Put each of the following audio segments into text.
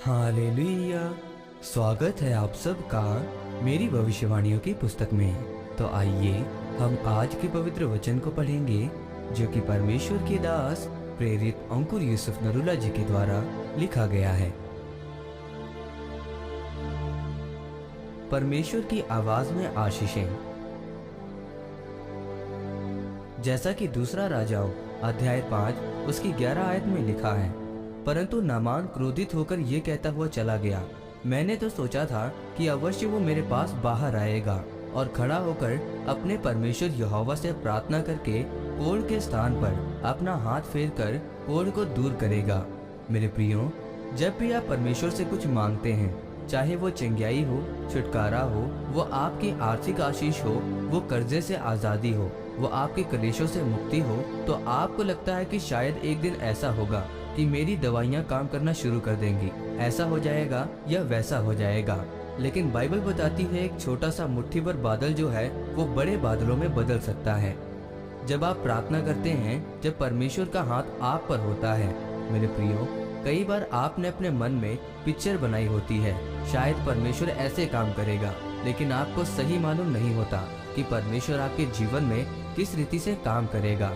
Hallelujah. स्वागत है आप सबका मेरी भविष्यवाणियों की पुस्तक में। तो आइए हम आज के पवित्र वचन को पढ़ेंगे जो कि परमेश्वर के दास प्रेरित अंकुर यूसुफ नरूला जी के द्वारा लिखा गया है। परमेश्वर की आवाज में आशीषें। जैसा कि दूसरा राजाओं अध्याय 5 उसकी 11 आयत में लिखा है, परंतु नामान क्रोधित होकर ये कहता हुआ चला गया, मैंने तो सोचा था कि अवश्य वो मेरे पास बाहर आएगा और खड़ा होकर अपने परमेश्वर यहोवा से प्रार्थना करके कोढ़ के स्थान पर अपना हाथ फेर कर कोढ़ को दूर करेगा। मेरे प्रियो, जब भी आप परमेश्वर से कुछ मांगते हैं, चाहे वो चंगियाई हो, छुटकारा हो, वो आपकी आर्थिक आशीष हो, वो कर्जे से आज़ादी हो, वो आपके कलेशों से मुक्ति हो, तो आपको लगता है कि शायद एक दिन ऐसा होगा कि मेरी दवाइयाँ काम करना शुरू कर देंगी, ऐसा हो जाएगा या वैसा हो जाएगा। लेकिन बाइबल बताती है एक छोटा सा मुट्ठी भर बादल जो है वो बड़े बादलों में बदल सकता है। जब आप प्रार्थना करते हैं, जब परमेश्वर का हाथ आप पर होता है, मेरे प्रियो, कई बार आपने अपने मन में पिक्चर बनाई होती है, शायद परमेश्वर ऐसे काम करेगा, लेकिन आपको सही मालूम नहीं होता कि परमेश्वर आपके जीवन में किस रीति से काम करेगा।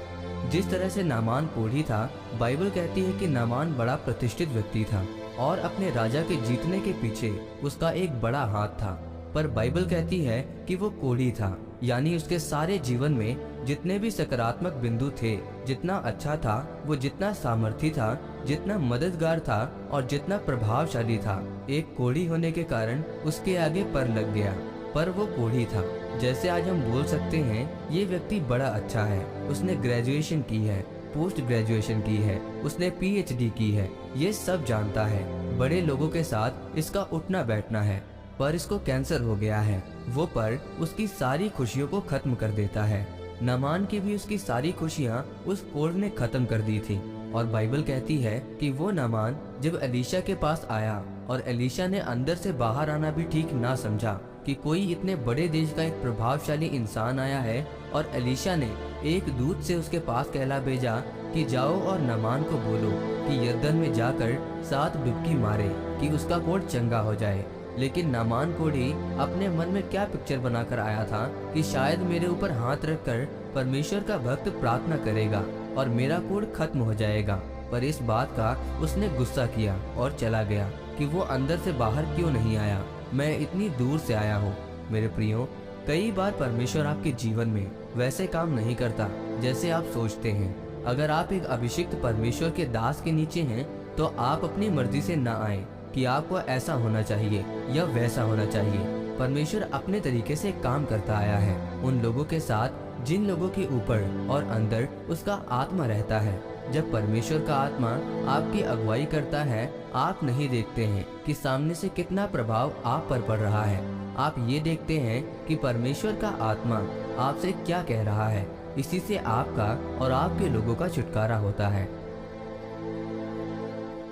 जिस तरह से नामान कोढ़ी था, बाइबल कहती है कि नामान बड़ा प्रतिष्ठित व्यक्ति था और अपने राजा के जीतने के पीछे उसका एक बड़ा हाथ था, पर बाइबल कहती है कि वो कोढ़ी था, यानी उसके सारे जीवन में जितने भी सकारात्मक बिंदु थे, जितना अच्छा था, वो जितना सामर्थी था, जितना मददगार था और जितना प्रभावशाली था, एक कोढ़ी होने के कारण उसके आगे पर लग गया। पर वो कोढ़ी था। जैसे आज हम बोल सकते हैं ये व्यक्ति बड़ा अच्छा है, उसने ग्रेजुएशन की है, पोस्ट ग्रेजुएशन की है, उसने पीएचडी की है, ये सब जानता है, बड़े लोगों के साथ इसका उठना बैठना है, पर इसको कैंसर हो गया है। वो पर उसकी सारी खुशियों को खत्म कर देता है। नामान की भी उसकी सारी खुशियाँ उस कोढ़ ने खत्म कर दी थी। और बाइबल कहती है कि वो नामान जब एलीशा के पास आया और एलीशा ने अंदर से बाहर आना भी ठीक ना समझा कि कोई इतने बड़े देश का एक प्रभावशाली इंसान आया है, और एलीशा ने एक दूत से उसके पास कहला भेजा कि जाओ और नामान को बोलो कि यरदन में जाकर 7 डुबकी मारे कि उसका कोढ़ चंगा हो जाए। लेकिन नामान कोढ़ी अपने मन में क्या पिक्चर बनाकर आया था कि शायद मेरे ऊपर हाथ रखकर परमेश्वर का भक्त प्रार्थना करेगा और मेरा कोढ़ खत्म हो जाएगा। पर इस बात का उसने गुस्सा किया और चला गया कि वो अंदर से बाहर क्यों नहीं आया, मैं इतनी दूर से आया हूँ। मेरे प्रियो, कई बार परमेश्वर आपके जीवन में वैसे काम नहीं करता जैसे आप सोचते हैं। अगर आप एक अभिषिक्त परमेश्वर के दास के नीचे हैं, तो आप अपनी मर्जी से ना आए कि आपको ऐसा होना चाहिए या वैसा होना चाहिए। परमेश्वर अपने तरीके से काम करता आया है उन लोगों के साथ जिन लोगों के ऊपर और अंदर उसका आत्मा रहता है। जब परमेश्वर का आत्मा आपकी अगुवाई करता है, आप नहीं देखते हैं कि सामने से कितना प्रभाव आप पर पड़ रहा है, आप ये देखते हैं कि परमेश्वर का आत्मा आपसे क्या कह रहा है। इसी से आपका और आपके लोगों का छुटकारा होता है।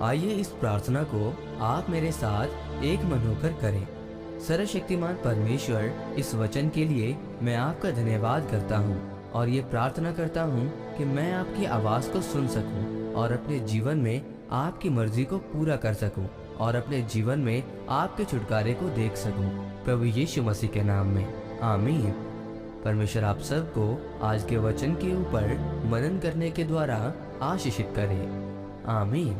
आइए इस प्रार्थना को आप मेरे साथ एक मन होकर करें। सर्वशक्तिमान परमेश्वर, इस वचन के लिए मैं आपका धन्यवाद करता हूँ और ये प्रार्थना करता हूँ कि मैं आपकी आवाज़ को सुन सकूँ और अपने जीवन में आपकी मर्जी को पूरा कर सकूँ और अपने जीवन में आपके छुटकारे को देख सकूँ, प्रभु यीशु मसीह के नाम में, आमीन। परमेश्वर आप सबको आज के वचन के ऊपर मनन करने के द्वारा आशीषित करे, आमीन।